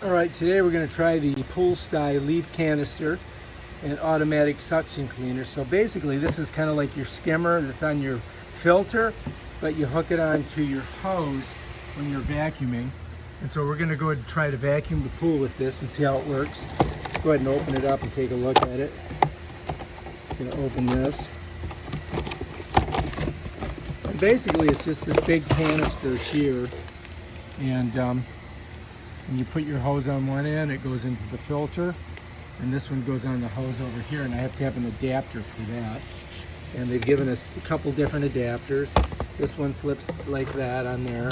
All right, today we're going to try the pool style leaf canister and automatic suction cleaner. So basically this is kind of like your skimmer that's on your filter, but you hook it onto your hose when you're vacuuming. And so we're going to go ahead and try to vacuum the pool with this and see how it works. Let's go ahead and open it up and take a look at it. I'm going to open this. And basically it's just this big canister here, and when you put your hose on one end, it goes into the filter, and this one goes on the hose over here, and I have to have an adapter for that. And they've given us a couple different adapters. This one slips like that on there.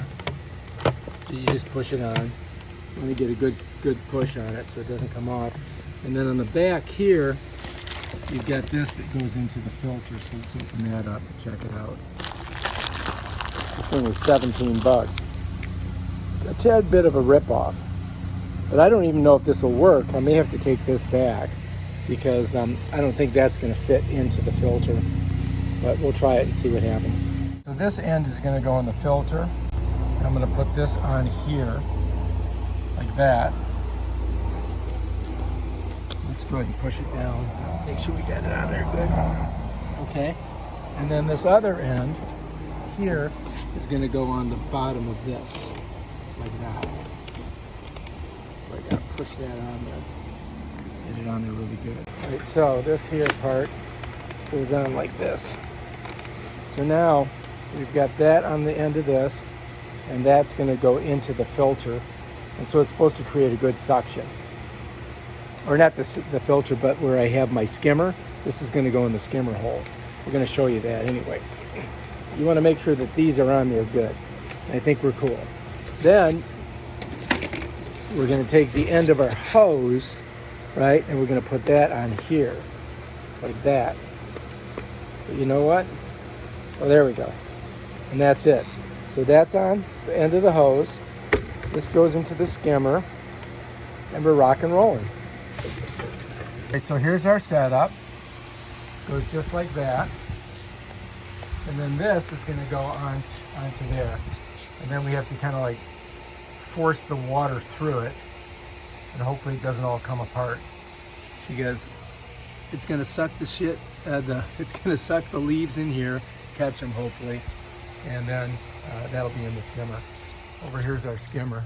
So you just push it on. You want to get a good push on it so it doesn't come off. And then on the back here, you've got this that goes into the filter. So let's open that up and check it out. This one was 17 bucks. A tad bit of a rip-off. But I don't even know if this will work. I may have to take this back because I don't think that's going to fit into the filter. But we'll try it and see what happens. So this end is going to go in the filter. I'm going to put this on here, like that. Let's go ahead and push it down. Make sure we get it on there good. Okay. And then this other end here is going to go on the bottom of this, like that. So I gotta push that on there, get it on there really good. All right, so this here part goes on like this. So now we've got that on the end of this, and that's gonna go into the filter. And so it's supposed to create a good suction. Or not the filter, but where I have my skimmer, this is gonna go in the skimmer hole. We're gonna show you that anyway. You wanna make sure that these are on there good. I think we're cool. Then we're going to take the end of our hose, right, and we're going to put that on here, like that. But you know what? Oh, there we go. And that's it. So that's on the end of the hose. This goes into the skimmer, and we're rock and rolling. All right, so here's our setup. Goes just like that. And then this is going to go onto there. And then we have to kind of like force the water through it, and hopefully it doesn't all come apart, because it's going to suck the it's going to suck the leaves in here, catch them hopefully, and then that'll be in the skimmer. Over here's our skimmer.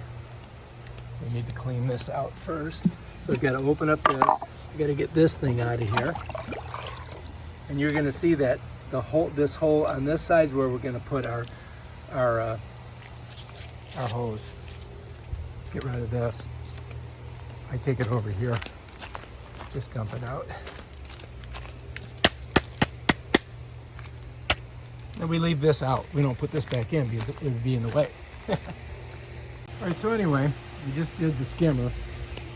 We need to clean this out first, so we've got to open up this. We got to get this thing out of here, and you're going to see that this hole on this side is where we're going to put our hose. Let's get rid of this. I take it over here. Just dump it out. And we leave this out. We don't put this back in because it would be in the way. All right, so anyway, we just did the skimmer.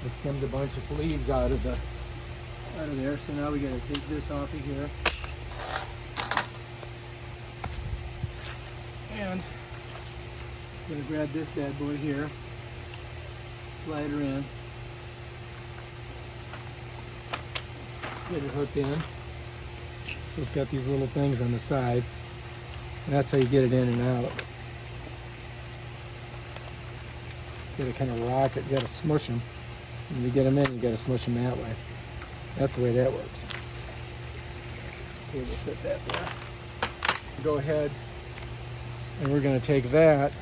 We skimmed a bunch of leaves out of there. So now we gotta take this off of here. And I'm gonna grab this bad boy here, slide her in, get it hooked in. So it's got these little things on the side, and that's how you get it in and out. You gotta kind of rock it, you gotta smush them. When you get them in, you gotta smush them that way. That's the way that works. Okay, we'll set that there. Go ahead, and we're gonna take that.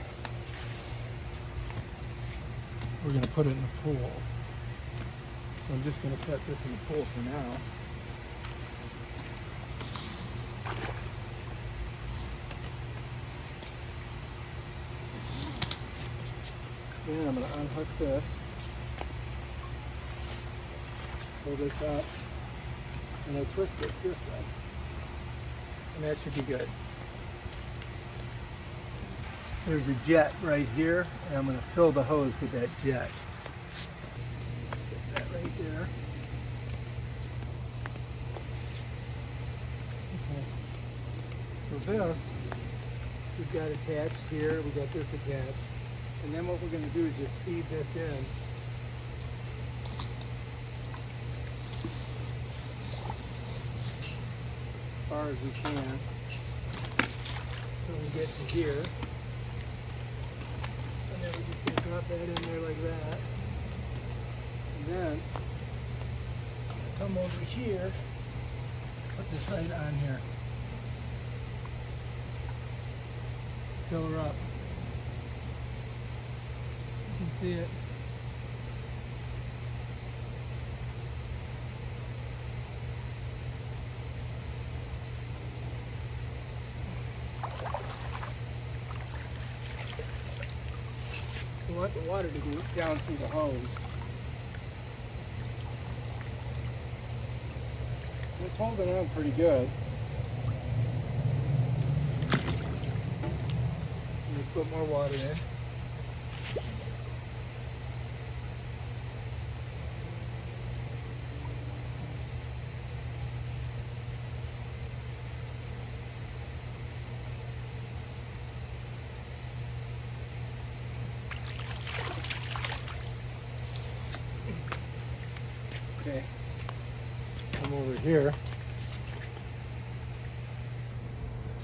We're going to put it in the pool. So I'm just going to set this in the pool for now. Then I'm going to unhook this, pull this up, and I twist this way. And that should be good. There's a jet right here, and I'm going to fill the hose with that jet. Set that right there. Okay. So this, we've got attached here, we got this attached. And then what we're going to do is just feed this in. As far as we can. So we get to here. And then we're just going to drop that in there like that. then come over here, put this right on here. Fill her up. You can see it. We want the water to go down through the hose. It's holding on pretty good. Let's put more water in. Okay, come over here.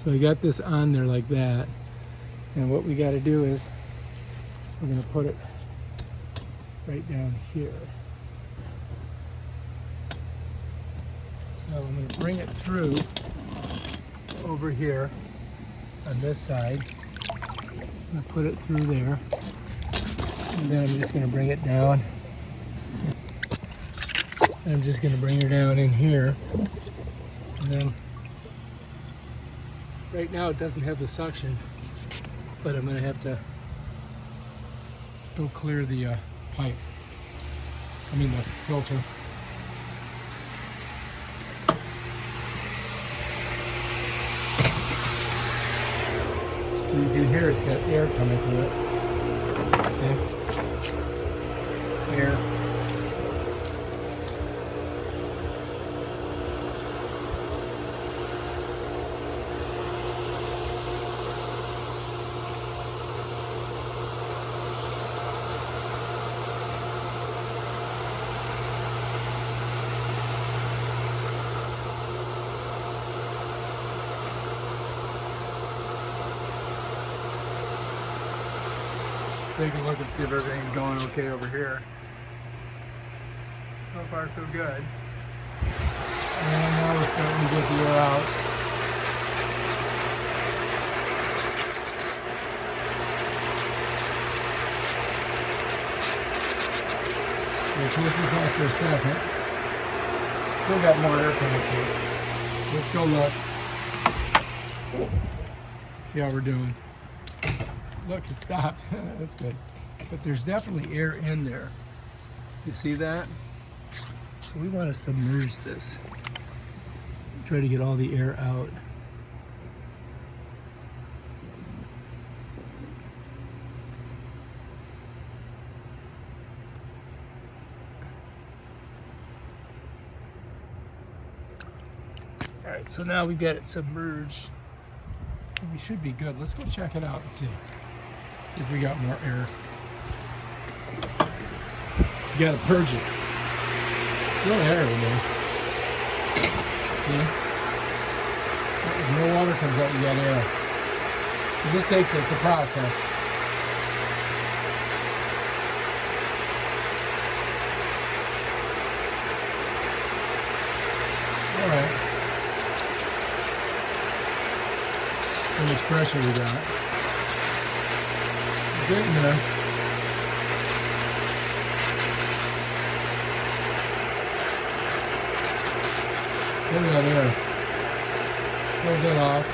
So I got this on there like that, and what we got to do is we're going to put it right down here. So I'm going to bring it through over here on this side. I'm going to put it through there, and then I'm just going to bring it down. And I'm just going to bring her down in here, and then right now it doesn't have the suction, but I'm going to have to go clear the pipe. I mean the filter. So you can hear it's got air coming through it. See? Air. Take a look and see if everything's going okay over here. So far so good. And now we're starting to get the air out. Okay, this is on for a second. Still got more air coming through. Let's go look. See how we're doing. Look, it stopped. That's good. But there's definitely air in there. You see that? So we want to submerge this. Try to get all the air out. All right, so now we got it submerged. We should be good. Let's go check it out and see. See if we got more air. So you gotta purge it. Still air in there. See? If no water comes out, you got air. So this takes, it's a process. All right. How much pressure we got. Getting there. Still got air. Close that off.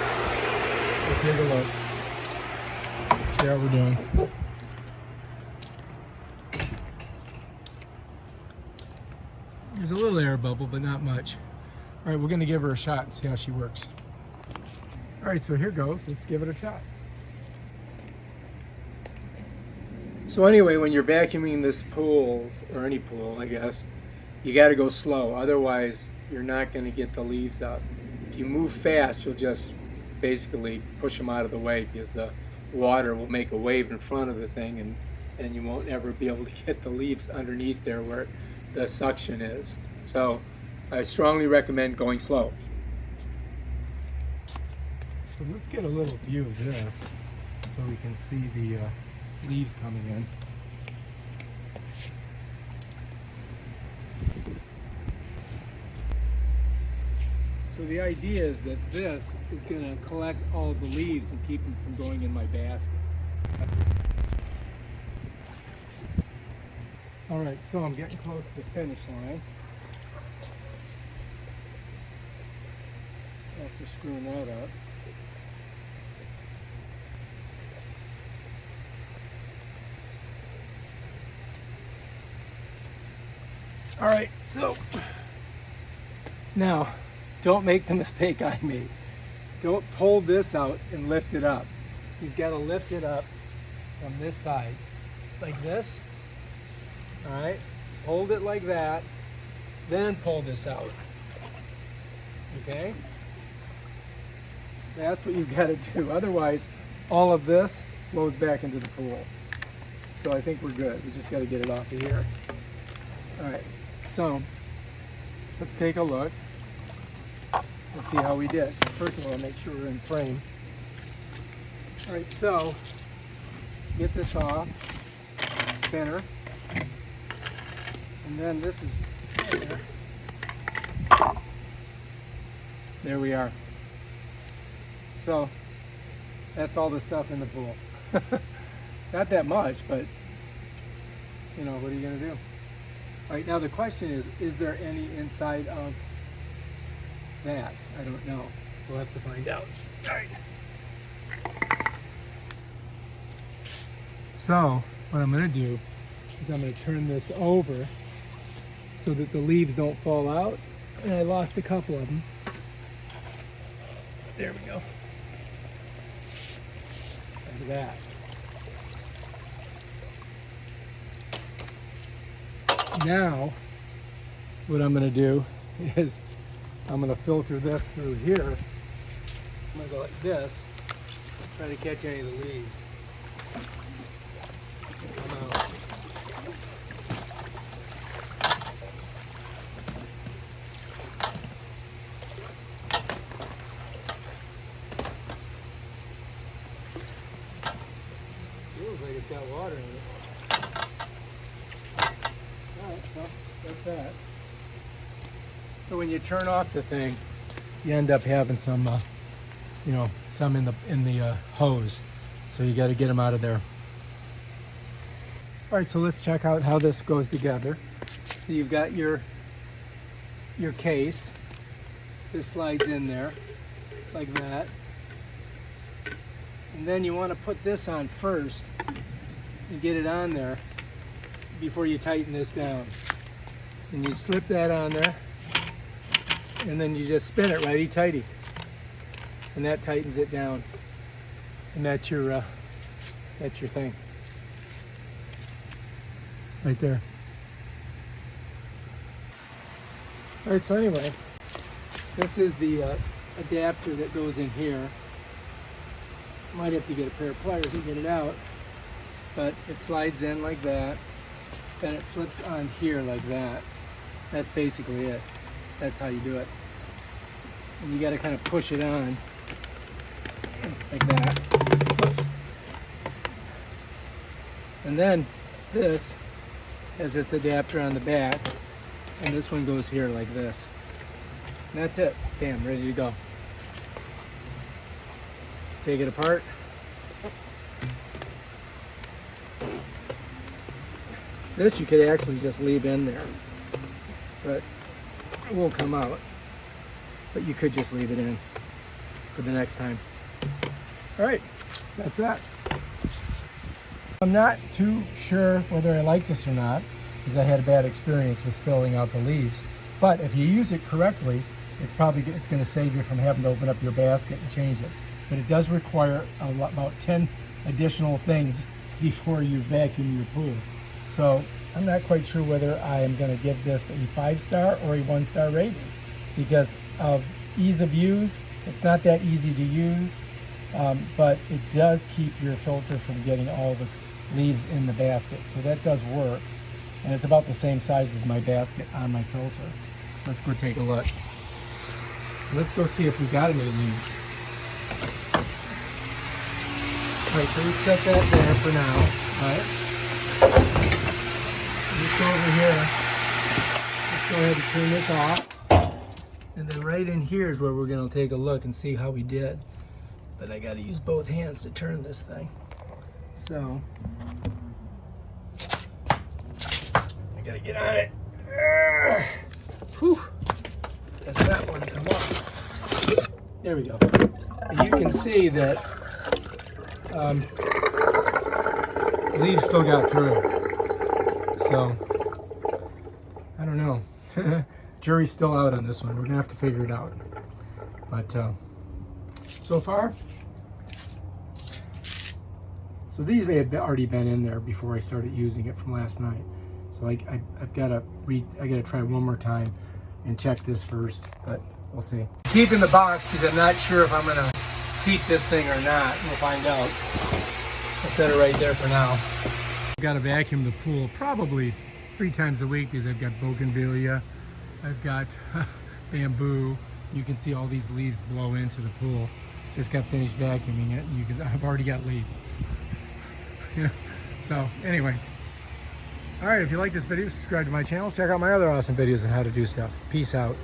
We'll take a look. See how we're doing. There's a little air bubble, but not much. All right, we're going to give her a shot and see how she works. All right, so here goes. Let's give it a shot. So anyway, when you're vacuuming this pool, or any pool, I guess, you got to go slow. Otherwise, you're not going to get the leaves out. If you move fast, you'll just basically push them out of the way because the water will make a wave in front of the thing, and you won't ever be able to get the leaves underneath there where the suction is. So I strongly recommend going slow. So let's get a little view of this so we can see the leaves coming in. So the idea is that this is going to collect all of the leaves and keep them from going in my basket. All right, so I'm getting close to the finish line. After screwing that up. All right, so now don't make the mistake I made. Don't pull this out and lift it up. You've got to lift it up from this side, like this. All right, hold it like that, then pull this out. Okay? That's what you've got to do. Otherwise, all of this flows back into the pool. So I think we're good. We just got to get it off of here. All right, so let's take a look. Let's see how we did. First of all, make sure we're in frame. All right, so get this off, spinner, and then this is there we are. So that's all the stuff in the pool. Not that much, but you know, what are you gonna do? All right, now the question is there any inside of that? I don't know. We'll have to find out. All right. So what I'm going to do is I'm going to turn this over so that the leaves don't fall out. And I lost a couple of them. There we go. Look at that. Now what I'm going to do is I'm going to filter this through here. I'm going to go like this, try to catch any of the leaves. Come out. Feels like it's got water in it. Alright, well, that's that. So when you turn off the thing, you end up having some, you know, some in the hose. So you got to get them out of there. All right, so let's check out how this goes together. So you've got your case. This slides in there like that. And then you want to put this on first and get it on there before you tighten this down. And you slip that on there. And then you just spin it righty-tighty, and that tightens it down. And that's your thing, right there. All right. So anyway, this is the adapter that goes in here. Might have to get a pair of pliers to get it out, but it slides in like that. Then it slips on here like that. That's basically it. That's how you do it. And you got to kind of push it on like that. Oops. And then this has its adapter on the back, and this one goes here like this. And that's it. Bam, ready to go. Take it apart. This you could actually just leave in there, but it won't come out. But you could just leave it in for the next time. All right, that's that. I'm not too sure whether I like this or not, because I had a bad experience with spilling out the leaves. But if you use it correctly, it's going to save you from having to open up your basket and change it. But it does require about 10 additional things before you vacuum your pool. So I'm not quite sure whether I am going to give this a 5-star or a 1-star rating because of ease of use. It's not that easy to use, but it does keep your filter from getting all the leaves in the basket. So that does work. And it's about the same size as my basket on my filter. So let's go take a look. Let's go see if we got any leaves. All right, so let's set that there for now. All right. Let's go over here. Let's go ahead and turn this off. And then right in here is where we're gonna take a look and see how we did. But I gotta use both hands to turn this thing. So, I gotta get on it. Whew. Does that one come up? There we go. And you can see that leaves still got through. So, I don't know. Jury's still out on this one. We're gonna have to figure it out. But so far, so these may have already been in there before I started using it from last night. So I've got to try one more time and check this first, but we'll see. Keep in the box because I'm not sure if I'm gonna keep this thing or not. We'll find out. I'll set it right there for now. I've got to vacuum the pool probably 3 times a week because I've got bougainvillea, I've got bamboo. You can see all these leaves blow into the pool. Just got finished vacuuming it, and I've already got leaves. Yeah. So anyway, all right, if you like this video, subscribe to my channel. Check out my other awesome videos on how to do stuff. Peace out.